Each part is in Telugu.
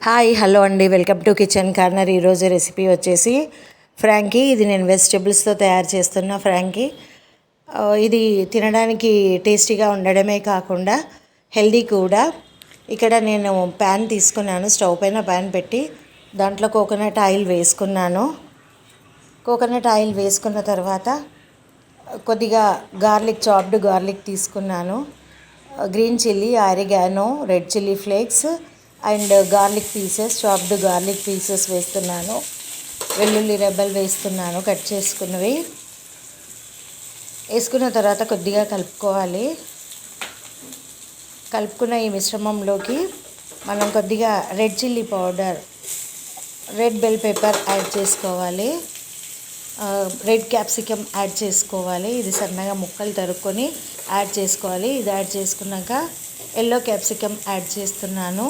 హాయ్ హలో అండి, వెల్కమ్ టు కిచెన్ కార్నర్. ఈరోజు రెసిపీ వచ్చేసి ఫ్రాంకీ. ఇది నేను వెజిటబుల్స్తో తయారు చేస్తున్న ఫ్రాంకీ. ఇది తినడానికి టేస్టీగా ఉండడమే కాకుండా హెల్దీ కూడా. ఇక్కడ నేను ప్యాన్ తీసుకున్నాను, స్టవ్ పైన ప్యాన్ పెట్టి దాంట్లో కోకోనట్ ఆయిల్ వేసుకున్నాను. కోకోనట్ ఆయిల్ వేసుకున్న తర్వాత కొద్దిగా చాప్డ్ గార్లిక్ తీసుకున్నాను. Green chilli, oregano, red chilli flakes and chopped garlic pieces వేస్తున్నాను. వెల్లుల్లి రెబ్బలు వేస్తున్నాను, కట్ చేసుకున్నవి. వేసుకున్న తర్వాత కొద్దిగా కలుపుకోవాలి. కలుపుకున్న ఈ మిశ్రమంలోకి మనం కొద్దిగా red chilli powder, red bell pepper add చేసుకోవాలి. రెడ్ క్యాప్సికమ్ యాడ్ చేసుకోవాలి. ఇది సన్నగా ముక్కలు తరుక్కొని యాడ్ చేసుకోవాలి. ఇది యాడ్ చేసుకున్నాక ఎల్లో క్యాప్సికమ్ యాడ్ చేస్తున్నాను.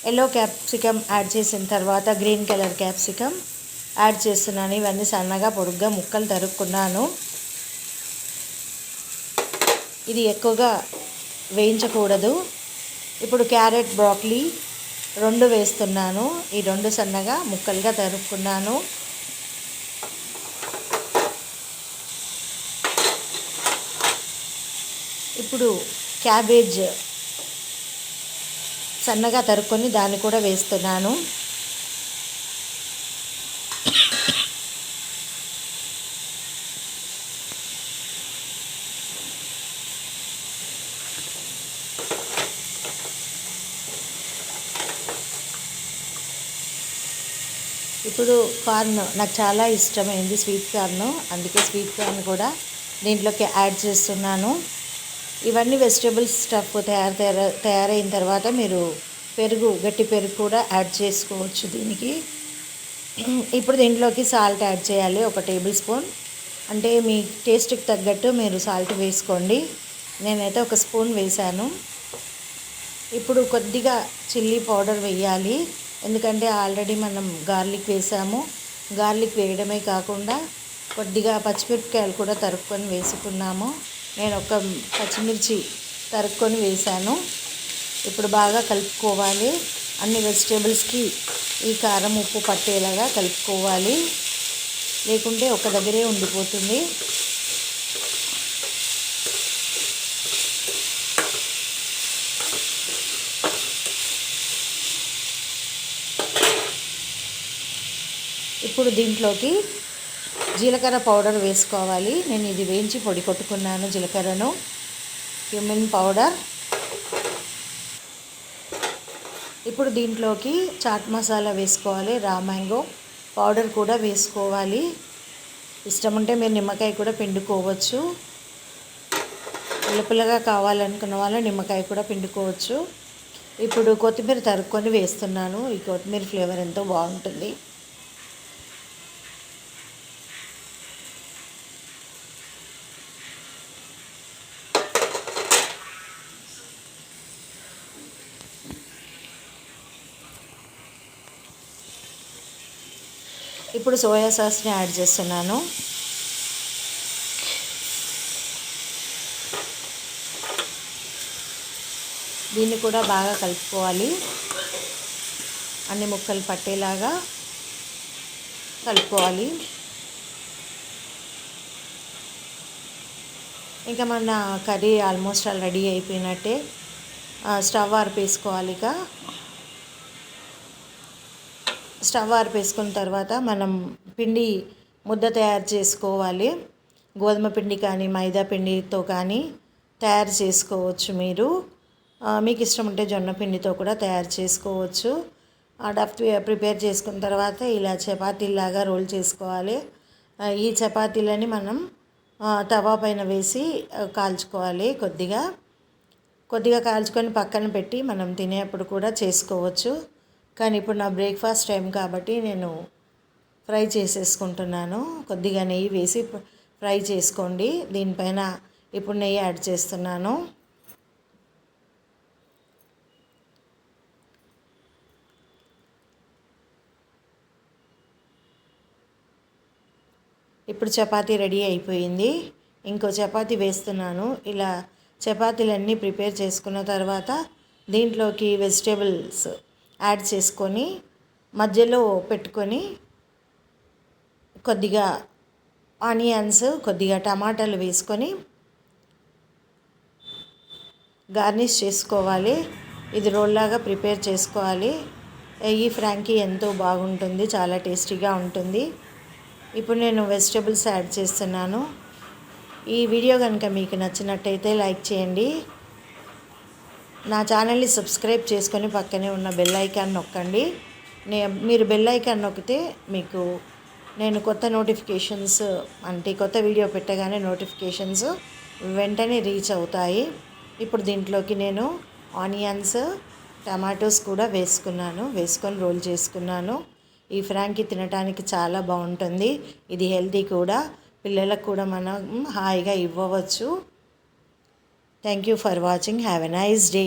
ఎల్లో క్యాప్సికమ్ యాడ్ చేసిన తర్వాత గ్రీన్ కలర్ క్యాప్సికమ్ యాడ్ చేస్తున్నాను. ఇవన్నీ సన్నగా పొడుగ్గా ముక్కలు తరుక్కున్నాను. ఇది ఎక్కువగా వేయించకూడదు. ఇప్పుడు క్యారెట్, బ్రాకలీ రెండు వేస్తున్నాను. ఈ రెండు సన్నగా ముక్కలుగా తరుక్కున్నాను. ఇప్పుడు క్యాబేజ్ సన్నగా తరుక్కొని దాన్ని కూడా వేస్తున్నాను. ఇప్పుడు కార్న్ నాకు చాలా ఇష్టమైంది, స్వీట్ కార్న్. అందుకే స్వీట్ కార్న్ కూడా దీంట్లోకి యాడ్ చేస్తున్నాను. ఇవన్నీ వెజిటబుల్స్ స్టఫ్ తయారైన తర్వాత మీరు గట్టి పెరుగు కూడా యాడ్ చేసుకోవచ్చు దీనికి. ఇప్పుడు దీంట్లోకి సాల్ట్ యాడ్ చేయాలి, 1 టేబుల్ స్పూన్. అంటే మీ టేస్ట్కి తగ్గట్టు మీరు సాల్ట్ వేసుకోండి. నేనైతే 1 స్పూన్ వేశాను. ఇప్పుడు కొద్దిగా చిల్లీ పౌడర్ వేయాలి, ఎందుకంటే ఆల్రెడీ మనం గార్లిక్ వేసాము. గార్లిక్ వేయడమే కాకుండా కొద్దిగా పచ్చిమిరపకాయలు కూడా తరుక్కొని వేసుకున్నాము. నేను 1 పచ్చిమిర్చి తరుక్కొని వేశాను. ఇప్పుడు బాగా కలుపుకోవాలి. అన్ని వెజిటేబుల్స్కి ఈ కారం, ఉప్పు పట్టేలాగా కలుపుకోవాలి, లేకుంటే ఒక దగ్గరే ఉండిపోతుంది. ఇప్పుడు దీంట్లోకి జీలకర్ర పౌడర్ వేసుకోవాలి. నేను ఇది వేయించి పొడి కొట్టుకున్నాను జీలకర్రను. Cumin powder. ఇప్పుడు దీంట్లోకి చాట్ మసాలా వేసుకోవాలి. రా మ్యాంగో పౌడర్ కూడా వేసుకోవాలి. ఇష్టం ఉంటే మీరు నిమ్మకాయ కూడా పిండుకోవచ్చు. పుల్లగా కావాలనుకున్న వాళ్ళు నిమ్మకాయ కూడా పిండుకోవచ్చు. ఇప్పుడు కొత్తిమీర తరుక్కొని వేస్తున్నాను. ఈ కొత్తిమీర ఫ్లేవర్ ఎంతో బాగుంటుంది. ఇప్పుడు సోయా సాస్ని యాడ్ చేస్తున్నాను. దీన్ని కూడా బాగా కలుపుకోవాలి. అన్ని ముక్కలు పట్టేలాగా కలుపుకోవాలి. ఇంకా మన కర్రీ ఆల్మోస్ట్ రెడీ అయిపోయినట్టే. స్టవ్ ఆర్పేసుకోవాలి. స్టవ్ ఆర్పేసుకున్న తర్వాత మనం పిండి ముద్ద తయారు చేసుకోవాలి. గోధుమ పిండి కానీ మైదా పిండితో కానీ తయారు చేసుకోవచ్చు. మీకు ఇష్టం ఉంటే జొన్న పిండితో కూడా తయారు చేసుకోవచ్చు. డఫ్ ప్రిపేర్ చేసుకున్న తర్వాత ఇలా చపాతీలాగా రోల్ చేసుకోవాలి. ఈ చపాతీలని మనం తవా పైన వేసి కాల్చుకోవాలి. కొద్దిగా కాల్చుకొని పక్కన పెట్టి మనం తినేప్పుడు కూడా చేసుకోవచ్చు. కానీ ఇప్పుడు నా బ్రేక్ఫాస్ట్ టైం కాబట్టి నేను ఫ్రై చేసేసుకుంటున్నాను. కొద్దిగా నెయ్యి వేసి ఫ్రై చేసుకోండి. దీనిపైన ఇప్పుడు నెయ్యి యాడ్ చేస్తున్నాను. ఇప్పుడు చపాతీ రెడీ అయిపోయింది. ఇంకో చపాతీ వేస్తున్నాను. ఇలా చపాతీలన్నీ ప్రిపేర్ చేసుకున్న తర్వాత దీంట్లోకి వెజిటేబుల్స్ యాడ్ చేసుకొని మధ్యలో పెట్టుకొని కొద్దిగా ఆనియన్స్, కొద్దిగా టమాటాలు వేసుకొని గార్నిష్ చేసుకోవాలి. ఇది రోల్లాగా ప్రిపేర్ చేసుకోవాలి. ఈ ఫ్రాంకీ ఎంతో బాగుంటుంది, చాలా టేస్టీగా ఉంటుంది. ఇప్పుడు నేను వెజిటేబుల్స్ యాడ్ చేస్తున్నాను. ఈ వీడియో కనుక మీకు నచ్చినట్టయితే లైక్ చేయండి. నా ఛానల్ని సబ్స్క్రైబ్ చేసుకొని పక్కనే ఉన్న బెల్ ఐకాన్ నొక్కండి. మీరు బెల్ ఐకాన్ నొక్కితే మీకు నేను కొత్త నోటిఫికేషన్స్ అంటే కొత్త వీడియో పెట్టగానే నోటిఫికేషన్స్ వెంటనే రీచ్ అవుతాయి. ఇప్పుడు దీంట్లోకి నేను ఆనియన్స్, టమాటోస్ కూడా వేసుకొని రోల్ చేసుకున్నాను. ఈ ఫ్రాంకీ తినడానికి చాలా బాగుంటుంది. ఇది హెల్తీ కూడా, పిల్లలకు కూడా మనం హాయిగా ఇవ్వవచ్చు. Thank you for watching. Have a nice day.